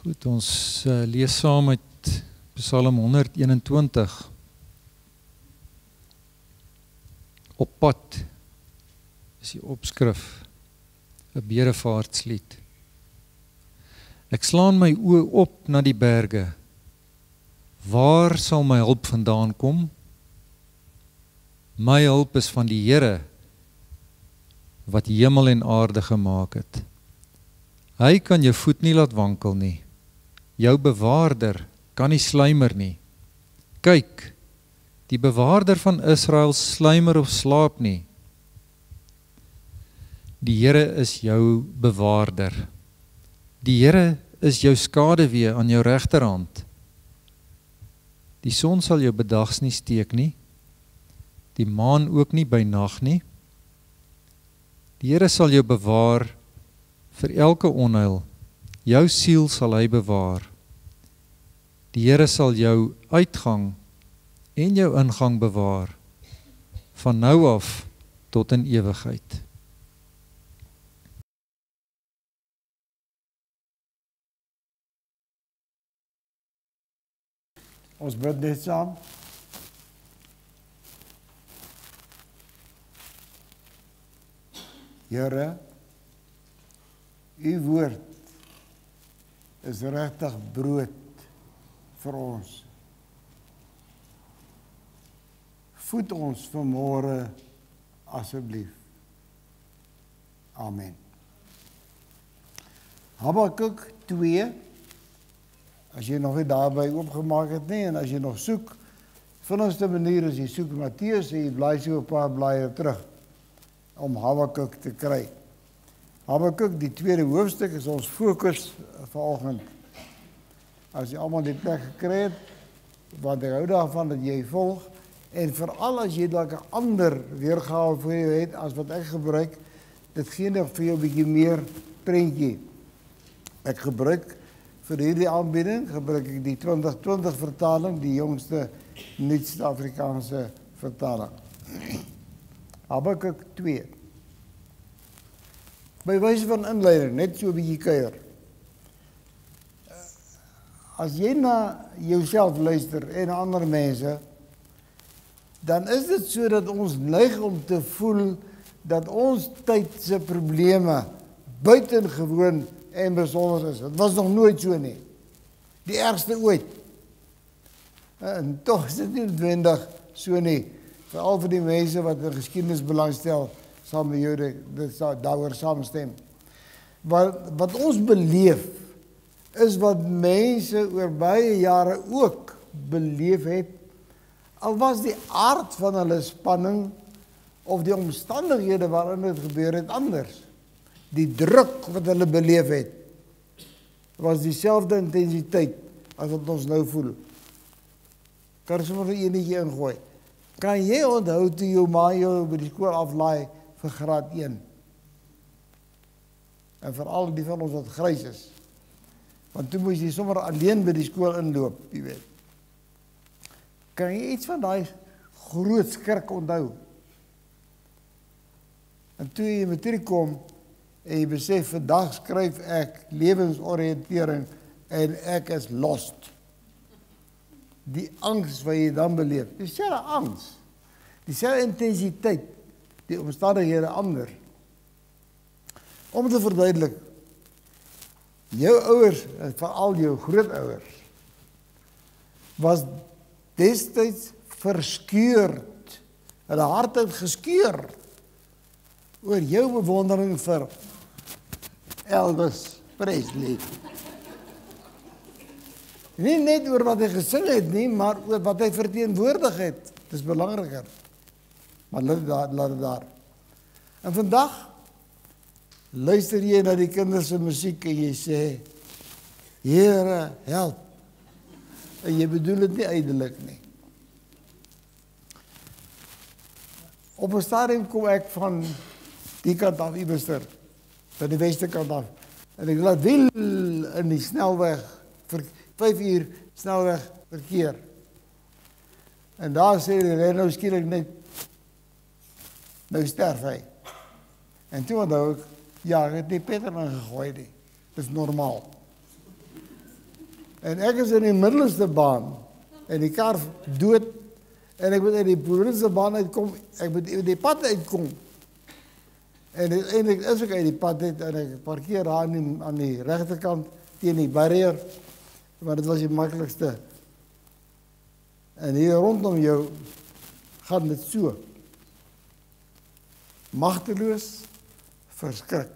Goed, ons lees saam uit Psalm 121. Op pad is die opskrif, 'n bedevaartslied. Ek slaan my oë op na die berge. Waar sal my hulp vandaan kom? My hulp is van die Here, wat hemel en aarde gemaak het. Hy kan jou voet nie laat wankel nie. Jou bewaarder kan nie sluimer nie. Kyk, die bewaarder van Israel sluimer of slaap nie. Die Here is jou bewaarder. Die Here is jou skaduwee aan jou regterhand. Die son sal jou bedags nie steek nie, die maan ook nie by nag nie. Die Here sal jou bewaar vir elke onheil, jou siel sal hy bewaar. Die Here sal jou uitgang en jou ingang bewaar, van nou af tot in ewigheid. Ons bid net saam. Here, u woord is regtig brood vir ons. Voed ons vanmôre asseblief. Amen. Habakuk 2. As jy nog nie daarby oopgemaak het nie, en as jy nog soek, vinnigste manier is jy soek Matteus en jy blaai so 'n paar blaaie terug om Habakuk te kry. Habakuk, die tweede hoofstuk, is ons fokus vanoggend. As jy almal die plek gekry het, want ek hou daarvan dat jy volg, en veral as jy dalk 'n ander weergawe vir jou het as wat ek gebruik, dit gee nog vir jou 'n bietjie meer prentjie. Ek gebruik vir hierdie aanbieding gebruik ek die 2020 vertaling, die jongste nuutste Afrikaanse vertaling. Habakuk 2. By wyse van inleiding, net so 'n bietjie kuier. As jy na jouself luister en na ander mense, dan is dit so dat ons neig om te voel dat ons tyd se probleme buitengewoon en besonder is. Het was nog nooit so nie. Die ergste ooit. En toch is dit nie noodwendig so nie. Veral vir die mense wat in geskiedenis belangstel, sal met jou daaroor saamstem. Wat ons beleef, is wat mense oor baie jare ook beleef het, al was die aard van hulle spanning of die omstandighede waarin dit gebeur het anders. Die druk wat hulle beleef het, was dieselfde intensiteit as wat ons nou voel. Kan jy sommer 'n enetjie ingooi? Kan jy onthou toe jou ma jou by die skool aflaai vir graad 1? En veral die van ons wat grys is. Want toe moes jy sommer alleen by die skool inloop, jy weet. Kan jy iets van daai groot skrik onthou? En toe jy matriek kom, en jy besef, vandag skryf ek lewensoriëntering en ek is lost. Die angs wat jy dan beleef, dieselfde angs, dieselfde intensiteit, die omstandighede ander. Om te verduidelik, jou ouers, en veral jou grootouers, was destyds verskeurd, hulle hart het geskeur, oor jou bewondering vir Elvis Presley. Nie net oor wat hy gesing het nie, maar oor wat hy verteenwoordig het. Dit is belangriker. Maar laat dit daar. En vandag luister jy na die kinders se musiek en jy sê, Here, help. En jy bedoel dit nie ydelik nie. Op 'n stadium kom ek van die kant af Iberster, van die weste kant af. En ek laat wiel in die snelweg, 5 uur snelweg verkeer. En daar sê die renner skielik net, nou sterf hy. En toe onthou ek, ja, ek het nie petrol ingegooi nie. Dit is normaal. En ek is in die middelste baan en die kar dood en ek moet uit die boonste baan uitkom, ek moet uit die pad uitkom. En uiteindelik is ek uit die pad uit en ek parkeer daar aan die regterkant teen die barrier, want dit was die maklikste. En hier rondom jou gaan dit so. Magteloos, verskrik.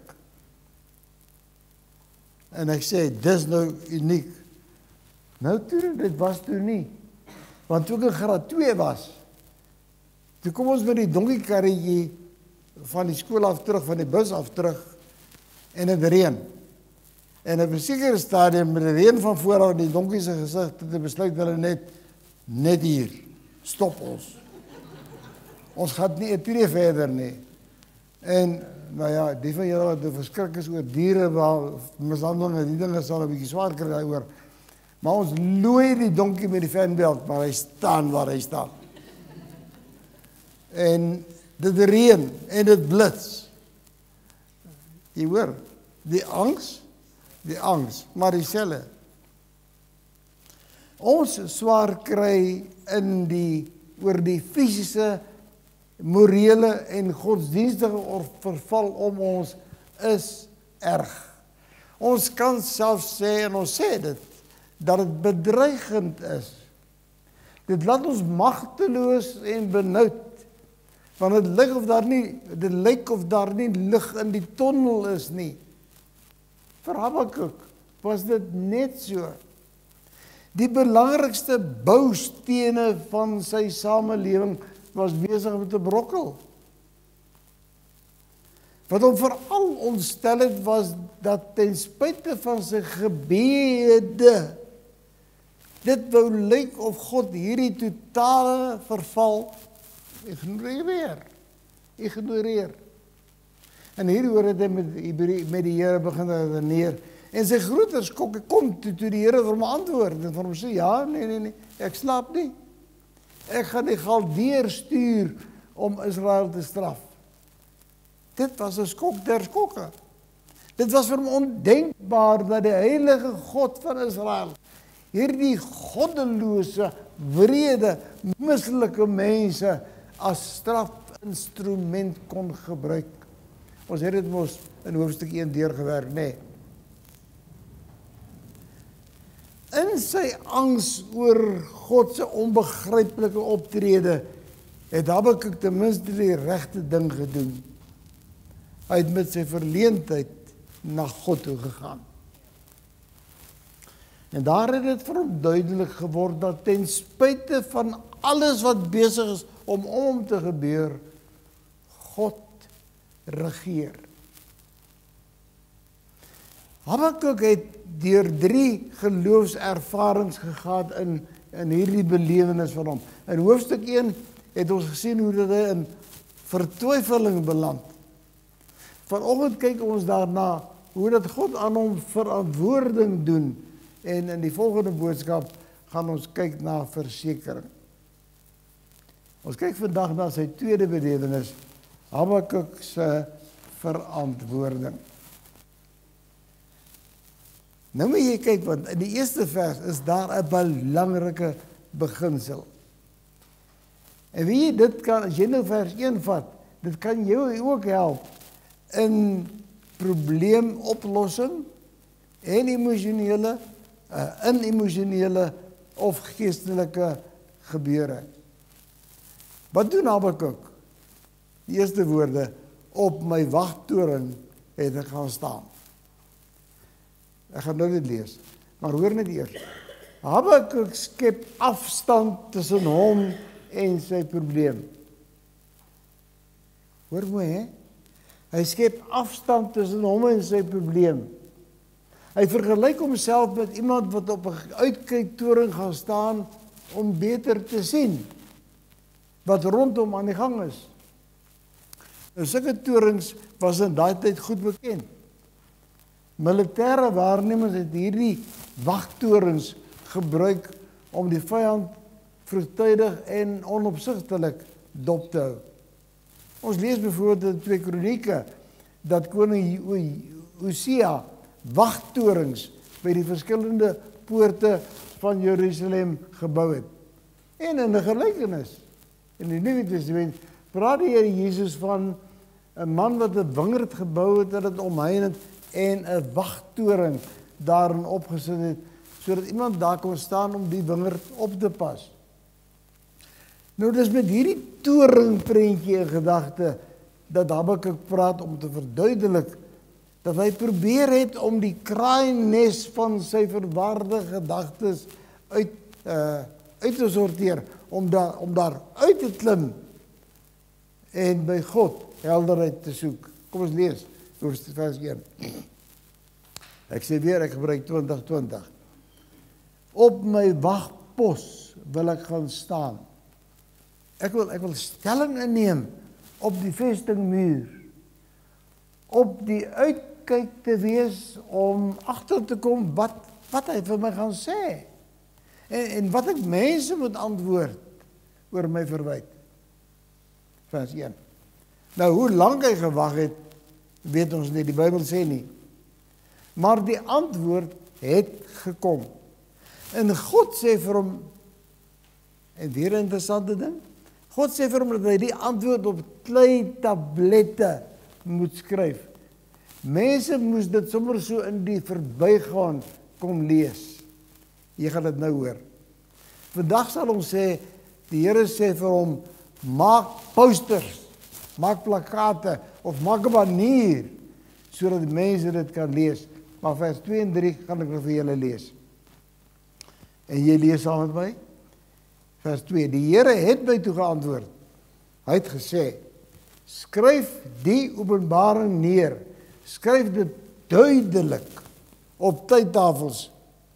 En ek sê, dis nou uniek. Nou toe, dit was toe nie. Want toe ek in graad 2 was, toe kom ons met die donkiekarretjie van die skool af terug, van die bus af terug, en het reën. En op 'n sekere stadium, met die reën van vooraf in die donkie se gesig, het besluit hulle net hier, stop ons. Ons gaan nie 'n tree verder nie. En, nou ja, die van julle wat verskrik is oor diere, mishandeling, die dinge sal 'n bietjie swaar kry daaroor. Maar ons looi die donkie met die fanbelt, maar hy staan waar hy staan. En dit reën en dit blits. Jy hoor, die angs, maar dieselfde. Ons swaar kry oor die fisiese, morele en godsdienstige verval om ons is erg. Ons kan self sê, en ons sê dit, dat dit bedreigend is. Dit laat ons magteloos en benoud, want dit lyk of daar nie lig in die tonnel is nie. Vir Habakuk was dit net so. Die belangrikste boustene van sy samelewing was besig om te brokkel. Wat hom veral ontstel het, was dat ten spyte van sy gebede, dit wou lyk of God hierdie totale verval ignoreer. En hier hoor het hy met die Here begin redeneer. En sy groter skokke kom toe die Here vir hom antwoord en vir hom sê, ja, nee, ek slaap nie. Ek gaan die Galdeer stuur om Israel te straf. Dit was 'n skok der skokke. Dit was vir hom ondenkbaar dat die heilige God van Israel hierdie goddelose, wrede, mislike mense as strafinstrument kon gebruik. Ons het dit mos in hoofstuk 1 deurgewerk, nee. In sy angs oor God se onbegryplike optrede, het Habakuk ten minste die regte ding gedoen. Hy het met sy verleentheid na God toe gegaan. En daar het dit vir hom duidelik geword dat ten spyte van alles wat besig is om hom te gebeur, God regeer. Habakuk het deur 3 geloofservarings gegaan in hierdie belewenis van hom. In hoofstuk 1 het ons gesien hoe dat hy in vertwyfeling beland. Vanoggend kyk ons daarna hoe dat God aan hom verantwoording doen, en in die volgende boodskap gaan ons kyk na versekering. Ons kyk vandag na sy tweede belewenis, Habakuk se verantwoording. Nou moet jy kyk, want in die eerste vers is daar 'n belangrike beginsel. En weet jy, dit kan, as jy nou vers 1 vat, dit kan jou ook help in probleemoplossing en emosionele of geestelike gebeure. Wat doen Habakuk? Die eerste woorde, op my wagtoring het ek gaan staan. Ek gaan nou dit lees, maar hoor net eers. Habakuk skep afstand tussen hom en sy probleem. Hoor mooi, hè? Hy skep afstand tussen hom en sy probleem. Hy vergelyk homself met iemand wat op 'n uitkyktoring gaan staan om beter te sien wat rondom aan die gang is. Nou, sulke torings was in daai tyd goed bekend. Militêre waarnemers het hierdie wagtorings gebruik om die vyand vroegtydig en onopsigtelik dop te hou. Ons lees byvoorbeeld in 2 Kronieke dat koning Hosea wagtorings by die verskillende poorte van Jerusalem gebou het. En in 'n gelykenis, in die Nuwe Testament, praat die Here Jesus van 'n man wat 'n wingerd gebou het en dit omheind het en 'n wagtoring daarin opgesit het, sodat iemand daar kon staan om die wingerd op te pas. Nou dis met hierdie toringprentjie in gedagte dat Habakuk praat om te verduidelik dat hy probeer het om die kraaiennes van sy verwarde gedagtes uit te sorteer, om daar uit te klim en by God helderheid te soek. Kom ons lees vers 1. Ek sê weer, ek gebruik 2020. Op my wagpos wil ek gaan staan. Ek wil stelling inneem op die vestingmuur, op die uitkyk te wees om agter te kom wat hy vir my gaan sê en wat ek mense moet antwoord oor my verwyte. Vers 1. Nou hoe lank hy gewag het, weet ons nie, die Bybel sê nie. Maar die antwoord het gekom. En God sê vir hom, en weer 'n interessante ding, God sê vir hom dat hy die antwoord op klei tablette moet skryf. Mense moes dit sommer so in die verbygaan kon lees. Jy gaan dit nou hoor. Vandag sal ons sê, die Here sê vir hom, maak posters, maak plakate, of maak 'n banier, sodat die mense dit kan lees. Maar vers 2 en 3 gaan ek vir julle lees. En jy lees saam met my? Vers 2, die Here het my toe geantwoord. Hy het gesê, skryf die openbaring neer, skryf dit duidelik op tydtafels,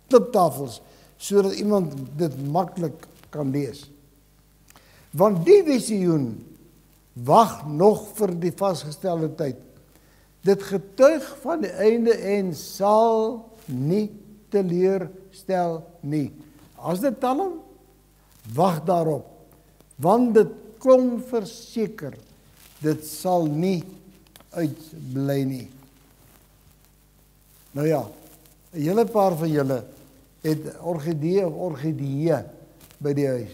kliptafels, sodat iemand dit maklik kan lees. Want die visioen wag nog vir die vasgestelde tyd. Dit getuig van die einde en sal nie teleurstel nie. As dit talm, wag daarop, want dit kom verseker, dit sal nie uitbly nie. Nou ja, 'n hele paar van julle het orgidee by die huis.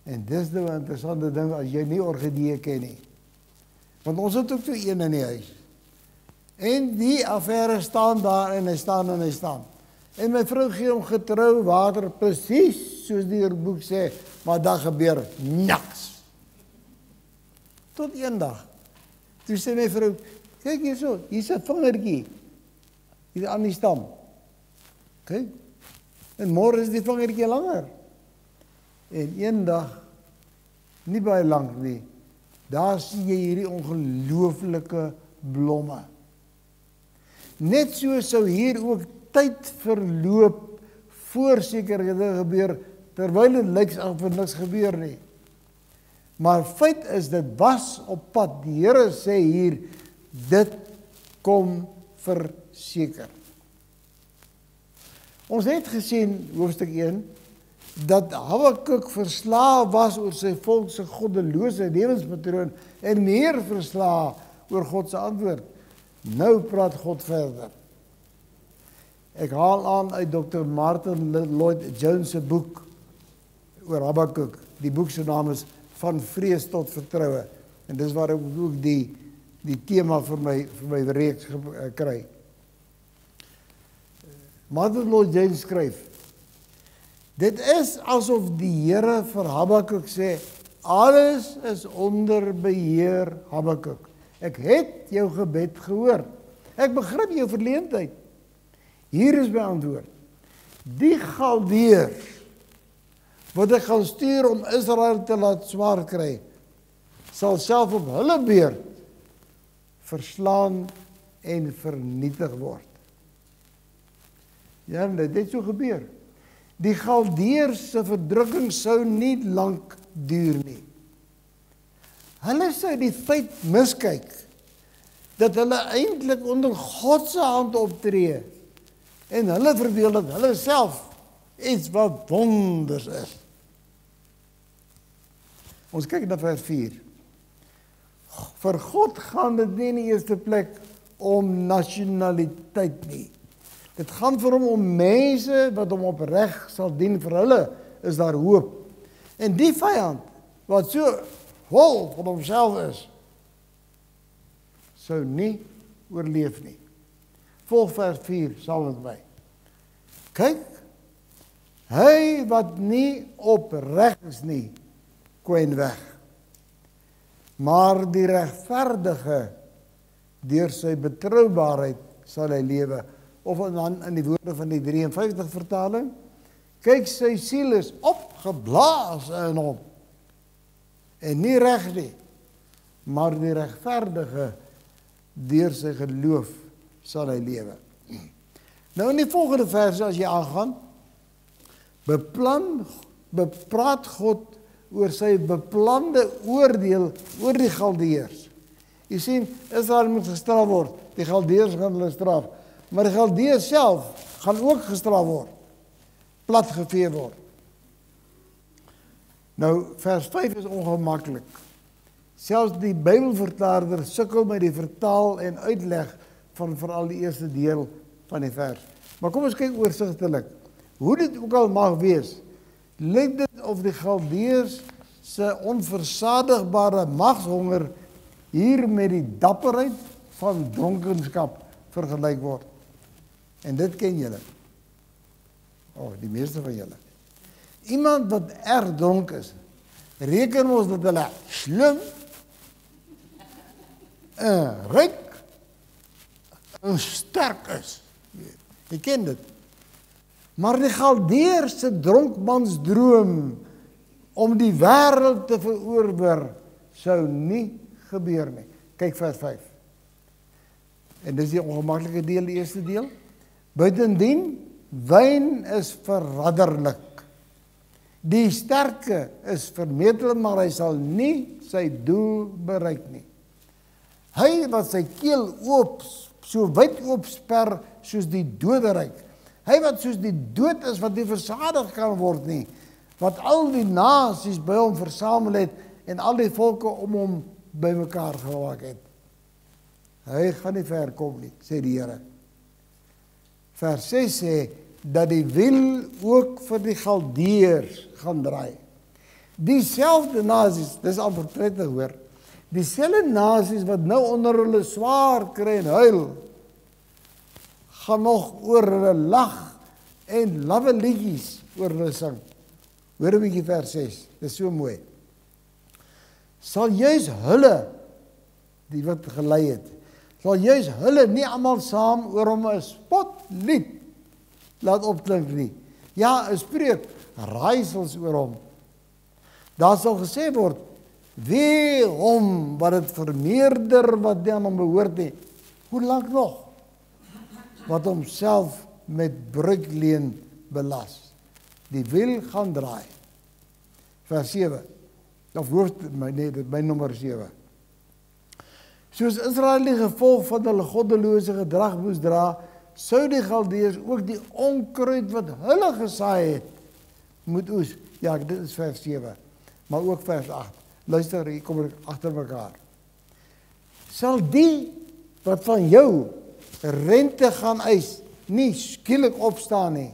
En dis nou 'n interessante ding as jy nie orgidee ken nie. Want ons het ook so een in die huis. En die affære staan daar en hy staan. En my vrou gee hom getrou water, presies soos die boek sê, maar daar gebeur niks. Tot eendag. Toe sê my vrou, kyk hierso, hier's 'n vingertjie hier aan die stam. Kyk. En môre is die vingertjie langer. En eendag, nie baie lank nie, daar sien jy hierdie ongelooflike blomme. Net so sou hier ook tyd verloop voor sekere dinge gebeur, terwyl dit lyk asof niks gebeur nie. Maar feit is, dit was op pad. Die Here sê hier, dit kom verseker. Ons het gesien, hoofstuk 1, dat Habakuk verslae was oor sy volk se goddelose lewenspatroon en meer verslae oor God se antwoord. Nou praat God verder. Ek haal aan uit Dr. Martin Lloyd-Jones se boek oor Habakuk. Die boek se naam is Van Vrees tot Vertroue. En dis waar ek ook die tema vir my reeks kry. Martin Lloyd-Jones skryf, dit is asof die Here vir Habakuk sê, alles is onder beheer, Habakuk. Ek het jou gebed gehoor. Ek begryp jou verleentheid. Hier is my antwoord. Die Galdeërs wat ek gaan stuur om Israel te laat swaar kry, sal self op hulle beurt verslaan en vernietig word. Ja, dit het so gebeur. Die Galdeërs se verdrukking sou nie lank duur nie. Hulle sou die feit miskyk dat hulle eintlik onder God se hand optree en hulle verbeel dat hulle self iets wat wonders is. Ons kyk na vers 4. Vir God gaan dit nie in die eerste plek om nasionaliteit nie. Dit gaan vir hom om mense wat hom opreg sal dien, vir hulle is daar hoop. En die vyand wat so vol van homself is, sou nie oorleef nie. Volg vers 4 saam met my. Kyk, hy wat nie opreg is nie, kwyn weg. Maar die regverdige, deur sy betroubaarheid sal hy lewe. Of dan in die woorde van die 53 vertaling, kyk, sy siel is opgeblaas in hom. En nie reg nie, maar die regverdige, deur sy geloof sal hy lewe. Nou in die volgende verse as jy aangaan, bepraat God oor sy beplande oordeel oor die Galdeërs. Jy sien, Israel moet gestraf word, die Galdeërs gaan hulle straf, maar die Galdeërs self gaan ook gestraf word, platgevee word. Nou, vers 5 is ongemaklik. Selfs die Bybelvertaler sukkel met die vertaal en uitleg van veral die eerste deel van die vers. Maar kom ons kyk oorsigtelik. Hoe dit ook al mag wees, lyk dit of die Galdeërs se onversadigbare magshonger hier met die dapperheid van dronkenskap vergelyk word. En dit ken julle. Die meeste van julle. Iemand wat erg dronk is, reken ons dat hulle slim, ryk en sterk is. Jy ken dit. Maar die Galdeërs se dronkmansdroom om die wêreld te verower sou nie gebeur nie. Kyk vers 5. En dis die ongemaklike deel, die eerste deel. Buitendien, wyn is verradderlik. Die sterke is vermetel, maar hy sal nie sy doel bereik nie. Hy wat sy keel oop, so wyd oopsper soos die doderyk. Hy wat soos die dood is wat nie versadig kan word nie, wat al die nasies by hom versamel het en al die volke om hom bymekaar gemaak het. Hy gaan nie ver kom nie, sê die Here. Vers 6 sê dat die wiel ook vir die Galdeërs gaan draai. Dieselfde nasies, dis amper prettig hoor, dieselfde nasies wat nou onder hulle swaar kry en huil, gaan nog oor hulle lag en lawwe liedjies oor hulle sing. Hoor 'n bietjie vers 6, dis so mooi. Sal juis hulle, die wat gelei het, sal juis hulle nie almal saam oor hom 'n spotlied laat opklink nie. Ja, 'n spreuk, raaisels oor hom. Daar sal gesê word, wee hom wat het vermeerder wat nie aan hom behoort nie. Hoe lank nog? Wat homself met bruikleen belas. Die wiel gaan draai. Vers 7. Of my nommer 7. Soos Israel die gevolg van hulle goddelose gedrag moes dra, sou die Galdeërs ook die onkruid wat hulle gesaai het, moet oes. Ja, dit is vers 7. Maar ook vers 8. Luister, hier kom ek agter mekaar. Sal die wat van jou rente gaan eis, nie skielik opstaan nie.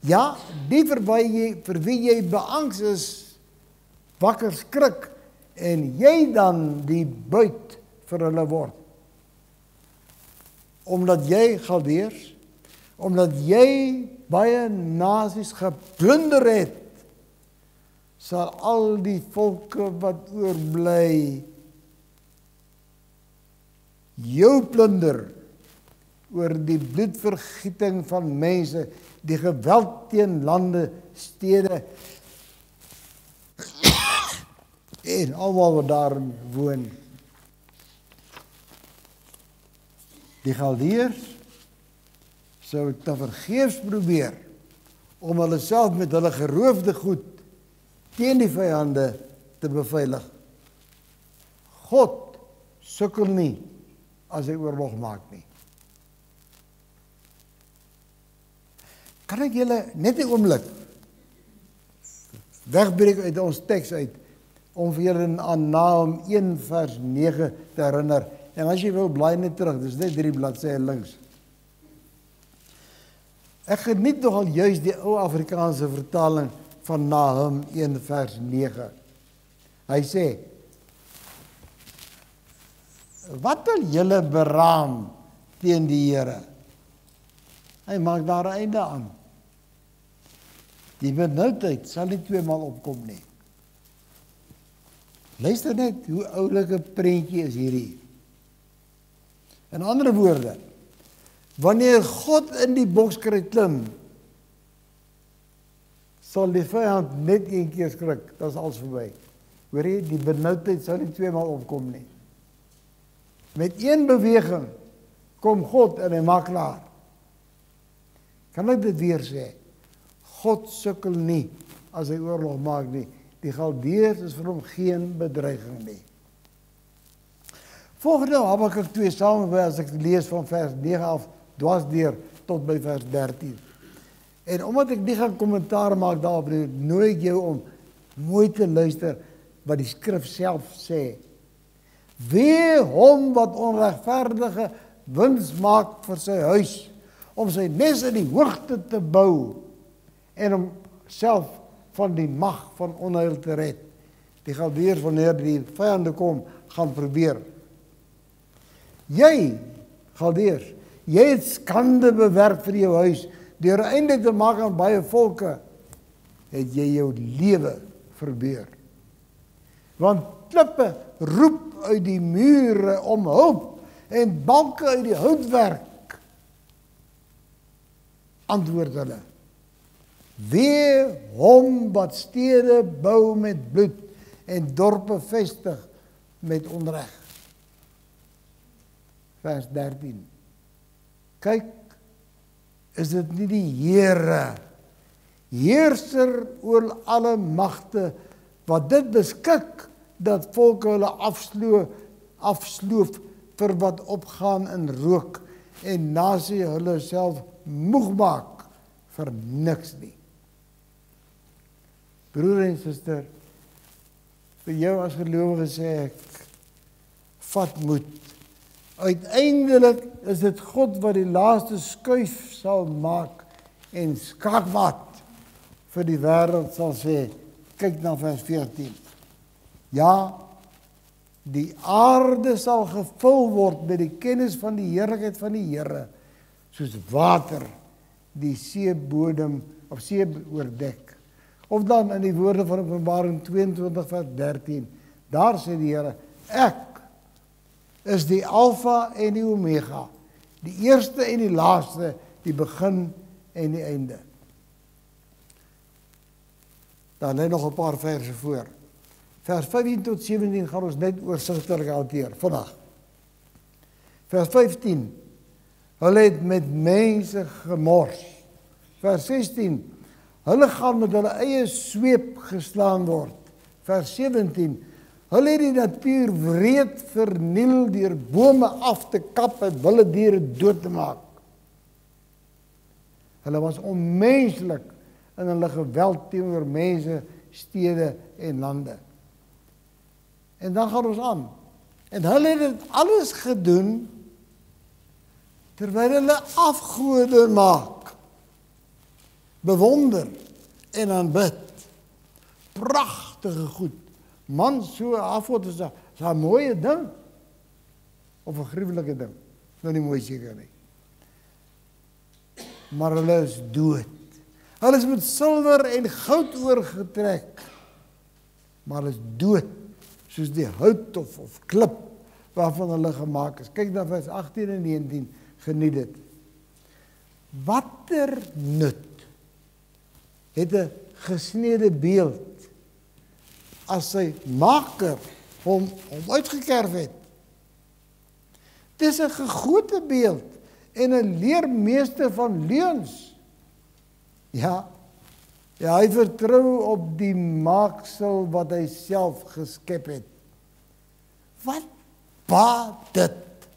Ja, die vir wie jy beangs is, wakker skrik, en jy dan die buit vir hulle word. Omdat jy Galdeërs, omdat jy baie nasies geplunder het, sal al die volke wat oorbly jou plunder oor die bloedvergieting van mense, die geweld teen lande, stede en almal wat daarin woon. Die Galdeërs sou te vergeefs probeer om hulle self met hulle geroofde goed teen die vyande te beveilig. God sukkel nie as hy oorlog maak nie. Kan ek julle net 'n oomblik wegbreek uit ons teks uit om vir julle aan Nahum 1 vers 9 te herinner. En as jy wil, blaai net terug, dis net 3 bladsye links. Ek geniet nogal juist die ou Afrikaanse vertaling van Nahum 1 vers 9. Hy sê, wat wil julle beraam teen die Here? Hy maak daar 'n einde aan. Die benoudheid sal nie tweemaal opkom nie. Luister net hoe oulike prentjie is hierdie. In ander woorde, wanneer God in die bokskruit klim, sal die vyand net een keer skrik, dit is alles verby. Hoor jy, die benoudheid sal nie tweemaal opkom nie. Met een beweging kom God en hy maak klaar. Kan ek dit weer sê? God sukkel nie as hy oorlog maak nie. Die Galdeërs is vir hom geen bedreiging nie. Volgende Habakuk 2 saam as ek lees van vers 9 af dwarsdeur tot by vers 13. En omdat ek nie gaan kommentaar maak daarop nie, nooi ek jou om mooi te luister wat die skrif self sê. Wee hom wat onregverdige wins maak vir sy huis, om sy nes in die hoogte te bou en om self van die mag van onheil te red. Die Galdeërs wanneer die vyande kom, gaan probeer. Jy, Galdeërs, jy het skande bewerk vir jou huis, deur 'n einde te maak aan baie volke, het jy jou lewe verbeur. Want klippe roep uit die mure om hulp en balke uit die houtwerk antwoord hulle. Wee hom wat stede bou met bloed en dorpe vestig met onreg. Vers 13. Kyk, is dit nie die Here, heerser oor alle magte, wat dit beskik, dat volke hulle afsloof vir wat opgaan in rook, en nasie hulle self moeg maak vir niks nie. Broer en suster, vir jou as gelowige sê ek, vat moed. Uiteindelik is dit God wat die laaste skuif sal maak en skaakmat vir die wêreld sal sê. Kyk na vers 14. Ja, die aarde sal gevul word met die kennis van die heerlikheid van die Here, soos water die seebodem of see oordek. Of dan in die woorde van Openbaring 22 vers 13, daar sê die Here, ek is die Alfa en die Omega, die eerste en die laaste, die begin en die einde. Dan lê nog 'n paar verse voor. Vers 15 tot 17 gaan ons net oorsigtelik hanteer vandag. Vers 15, hulle het met mense gemors. Vers 16, hulle gaan met hulle eie sweep geslaan word. Vers 17, hulle het die natuur wreed verniel deur bome af te kap en wilde diere dood te maak. Hulle was onmenslik in hulle geweld teenoor mense, stede en lande. En dan gaan ons aan. En hulle het dit alles gedoen terwyl hulle afgode maak, bewonder en aanbid. Pragtige goed. Man, so afgod is 'n mooie ding of 'n gruwelike ding. Nou nie mooi seker nie. Maar hulle is dood. Hulle is met silwer en goud oorgetrek. Maar hulle is dood, soos die hout of klip waarvan hulle gemaak is. Kyk na vers 18 en 19, geniet dit. Watter nut het 'n gesnede beeld as sy maker hom uitgekerf het? Dis 'n gegote beeld en 'n leermeester van leuns. Ja, hy vertrou op die maaksel wat hy self geskep het. Wat baat dit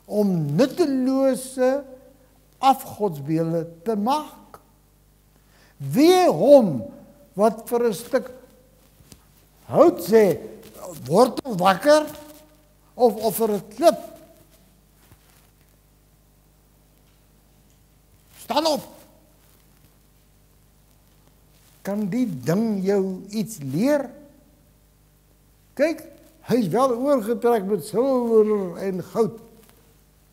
om nuttelose afgodsbeelde te maak? Wee hom wat vir 'n stuk hout sê, wortel wakker, of vir 'n klip, staan op, kan die ding jou iets leer? Kyk, hy is wel oorgetrek met silwer en goud,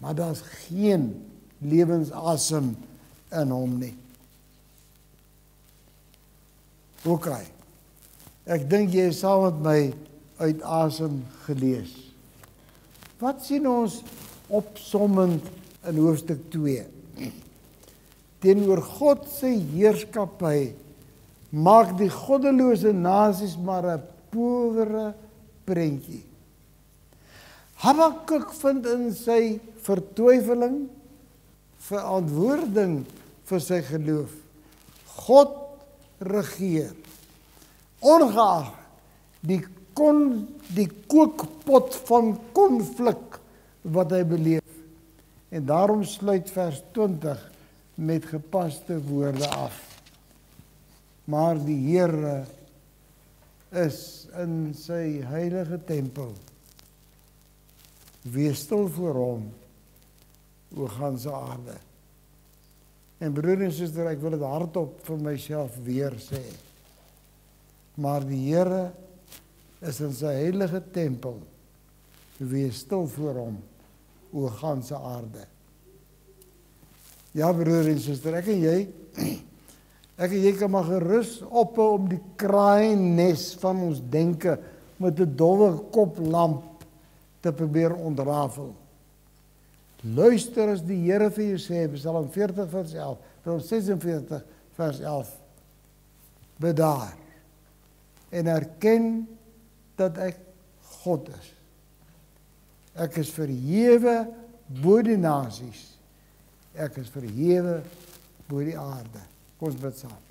maar daar's geen lewensasem in hom nie. OK, ek dink jy is saam met my uit asem gelees. Wat sien ons opsommend in hoofstuk 2? Teenoor God se heerskappy maak die goddelose nasies maar 'n powere prentjie. Habakuk vind in sy vertwyfeling verantwoording vir sy geloof. God regeer. Ongeag die kookpot van konflik wat hy beleef. En daarom sluit vers 20 met gepaste woorde af. Maar die Here is in sy heilige tempel. Wees stil voor hom, o ganse aarde. En broer en suster, ek wil dit hardop vir myself weer sê. Maar die Here is in sy heilige tempel. Wees stil voor hom, o ganse aarde. Ja, broer en suster, ek en jy kan maar gerus ophou om die kraaiennes van ons denke met 'n dowwe koplamp te probeer ontrafel. Luister as die Here vir jou sê, Psalm 40 vers 11, Psalm 46 vers 11. Bedaar en erken dat ek God is. Ek is verhewe bo die nasies. Ek is verhewe bo die aarde. Kom ons bid saam.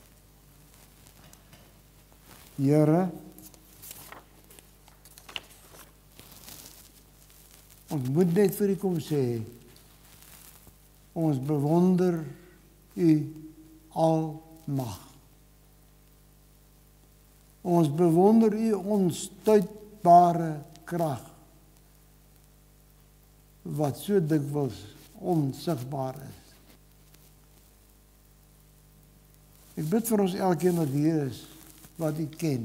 Here, ons moet net vir U kom sê, ons bewonder U almag. Ons bewonder U onstuitbare krag, wat so dikwels onsigbaar is. Ek bid vir ons elkeen wat hier is, wat U ken,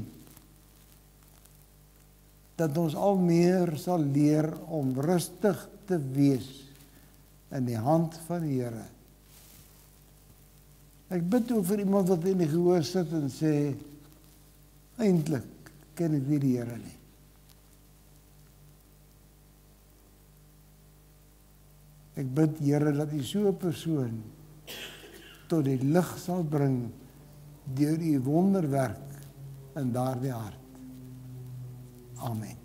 dat ons al meer sal leer om rustig te wees in die hand van die Here. Ek bid ook vir iemand wat in die gehoor sit en sê, eintlik ken ek nie die Here nie. Ek bid, Here, dat U so 'n persoon tot die lig sal bring deur U wonderwerk in daardie hart. Amen.